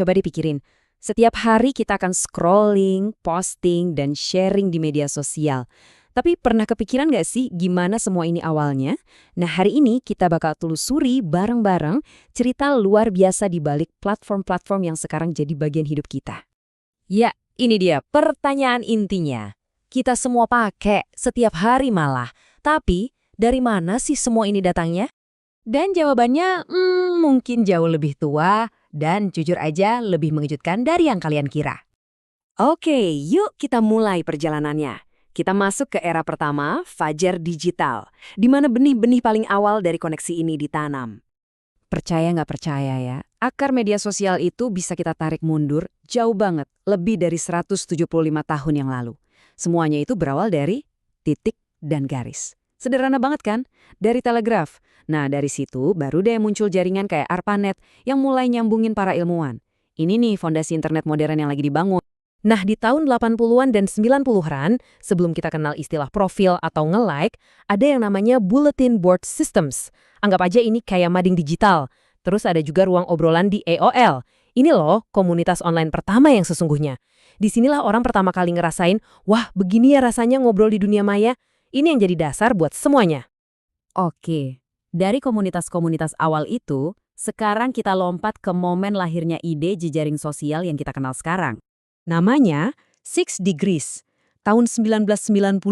Coba dipikirin, setiap hari kita akan scrolling, posting, dan sharing di media sosial. Tapi pernah kepikiran nggak sih gimana semua ini awalnya? Nah, hari ini kita bakal telusuri bareng-bareng cerita luar biasa di balik platform-platform yang sekarang jadi bagian hidup kita. Ya, ini dia pertanyaan intinya. Kita semua pakai setiap hari malah. Tapi, dari mana sih semua ini datangnya? Dan jawabannya mungkin jauh lebih tua dan jujur aja lebih mengejutkan dari yang kalian kira. Oke, yuk kita mulai perjalanannya. Kita masuk ke era pertama, fajar digital, di mana benih-benih paling awal dari koneksi ini ditanam. Percaya nggak percaya ya, akar media sosial itu bisa kita tarik mundur jauh banget, lebih dari 175 tahun yang lalu. Semuanya itu berawal dari titik dan garis. Sederhana banget kan? Dari telegraf. Nah, dari situ baru deh muncul jaringan kayak ARPANET yang mulai nyambungin para ilmuwan. Ini nih fondasi internet modern yang lagi dibangun. Nah, di tahun 80-an dan 90-an, sebelum kita kenal istilah profil atau nge-like, ada yang namanya Bulletin Board Systems. Anggap aja ini kayak mading digital. Terus ada juga ruang obrolan di AOL. Ini loh, komunitas online pertama yang sesungguhnya. Disinilah orang pertama kali ngerasain, wah begini ya rasanya ngobrol di dunia maya. Ini yang jadi dasar buat semuanya. Oke, dari komunitas-komunitas awal itu, sekarang kita lompat ke momen lahirnya ide jejaring sosial yang kita kenal sekarang. Namanya Six Degrees. Tahun 1997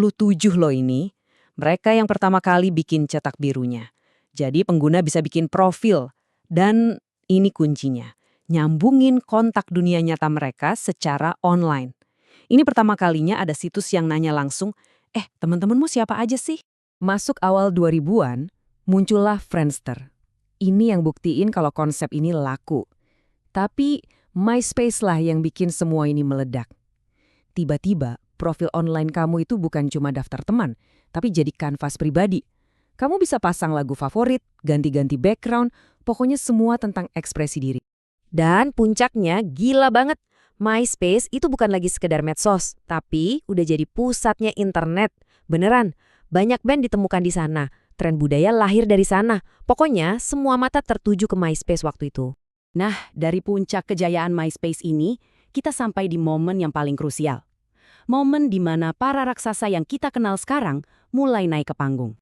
loh ini. Mereka yang pertama kali bikin cetak birunya. Jadi pengguna bisa bikin profil. Dan ini kuncinya. Nyambungin kontak dunia nyata mereka secara online. Ini pertama kalinya ada situs yang nanya langsung, teman-temanmu siapa aja sih? Masuk awal 2000-an, muncullah Friendster. Ini yang buktiin kalau konsep ini laku. Tapi MySpace lah yang bikin semua ini meledak. Tiba-tiba, profil online kamu itu bukan cuma daftar teman, tapi jadi kanvas pribadi. Kamu bisa pasang lagu favorit, ganti-ganti background, pokoknya semua tentang ekspresi diri. Dan puncaknya gila banget. MySpace itu bukan lagi sekedar medsos, tapi udah jadi pusatnya internet. Beneran, banyak band ditemukan di sana. Tren budaya lahir dari sana. Pokoknya semua mata tertuju ke MySpace waktu itu. Nah, dari puncak kejayaan MySpace ini, kita sampai di momen yang paling krusial. Momen di mana para raksasa yang kita kenal sekarang mulai naik ke panggung.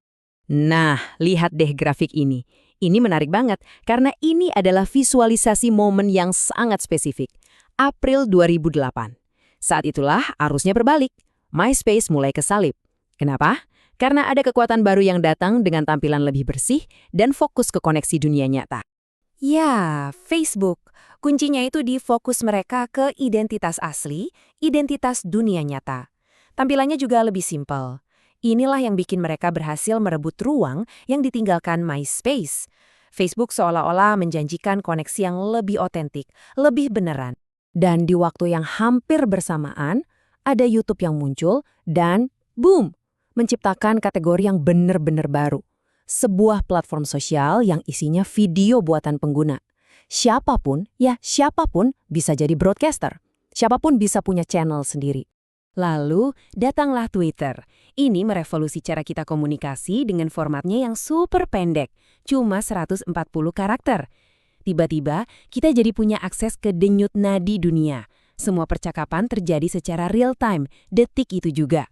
Nah, lihat deh grafik ini. Ini menarik banget, karena ini adalah visualisasi momen yang sangat spesifik. April 2008. Saat itulah arusnya berbalik. MySpace mulai kesalip. Kenapa? Karena ada kekuatan baru yang datang dengan tampilan lebih bersih dan fokus ke koneksi dunia nyata. Ya, Facebook. Kuncinya itu di fokus mereka ke identitas asli, identitas dunia nyata. Tampilannya juga lebih simpel. Inilah yang bikin mereka berhasil merebut ruang yang ditinggalkan MySpace. Facebook seolah-olah menjanjikan koneksi yang lebih otentik, lebih beneran. Dan di waktu yang hampir bersamaan, ada YouTube yang muncul dan boom, menciptakan kategori yang bener-bener baru. Sebuah platform sosial yang isinya video buatan pengguna. Siapapun bisa jadi broadcaster. Siapapun bisa punya channel sendiri. Lalu, datanglah Twitter. Ini merevolusi cara kita komunikasi dengan formatnya yang super pendek, cuma 140 karakter. Tiba-tiba, kita jadi punya akses ke denyut nadi dunia. Semua percakapan terjadi secara real time, detik itu juga.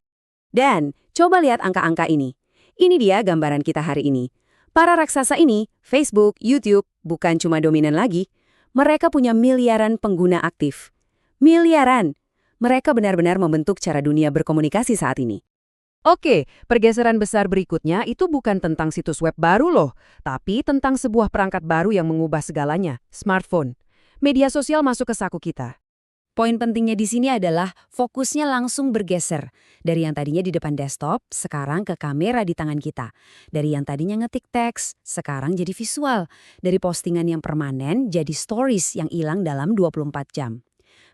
Dan, coba lihat angka-angka ini. Ini dia gambaran kita hari ini. Para raksasa ini, Facebook, YouTube, bukan cuma dominan lagi. Mereka punya miliaran pengguna aktif. Miliaran! Mereka benar-benar membentuk cara dunia berkomunikasi saat ini. Oke, pergeseran besar berikutnya itu bukan tentang situs web baru loh, tapi tentang sebuah perangkat baru yang mengubah segalanya, smartphone. Media sosial masuk ke saku kita. Poin pentingnya di sini adalah fokusnya langsung bergeser. Dari yang tadinya di depan desktop, sekarang ke kamera di tangan kita. Dari yang tadinya ngetik teks, sekarang jadi visual. Dari postingan yang permanen, jadi stories yang hilang dalam 24 jam.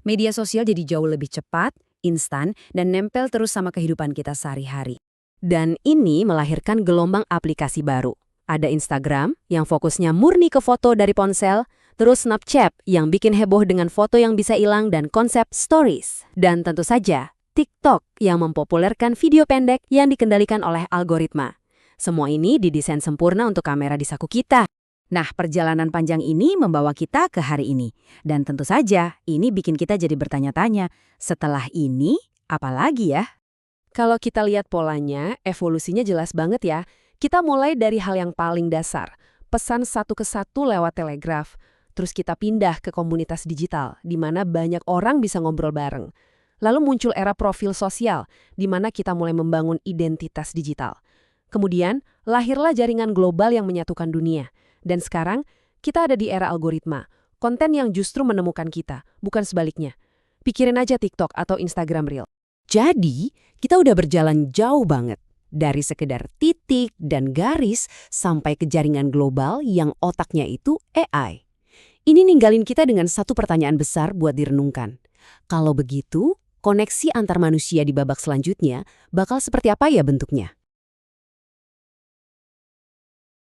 Media sosial jadi jauh lebih cepat, instan, dan nempel terus sama kehidupan kita sehari-hari. Dan ini melahirkan gelombang aplikasi baru. Ada Instagram yang fokusnya murni ke foto dari ponsel, terus Snapchat yang bikin heboh dengan foto yang bisa hilang dan konsep stories. Dan tentu saja, TikTok yang mempopulerkan video pendek yang dikendalikan oleh algoritma. Semua ini didesain sempurna untuk kamera di saku kita. Nah, perjalanan panjang ini membawa kita ke hari ini. Dan tentu saja, ini bikin kita jadi bertanya-tanya, setelah ini, apa lagi ya? Kalau kita lihat polanya, evolusinya jelas banget ya. Kita mulai dari hal yang paling dasar, pesan satu ke satu lewat telegraf. Terus kita pindah ke komunitas digital, di mana banyak orang bisa ngobrol bareng. Lalu muncul era profil sosial, di mana kita mulai membangun identitas digital. Kemudian, lahirlah jaringan global yang menyatukan dunia. Dan sekarang, kita ada di era algoritma, konten yang justru menemukan kita, bukan sebaliknya. Pikirin aja TikTok atau Instagram Reel. Jadi, kita udah berjalan jauh banget. Dari sekedar titik dan garis sampai ke jaringan global yang otaknya itu AI. Ini ninggalin kita dengan satu pertanyaan besar buat direnungkan. Kalau begitu, koneksi antar manusia di babak selanjutnya bakal seperti apa ya bentuknya?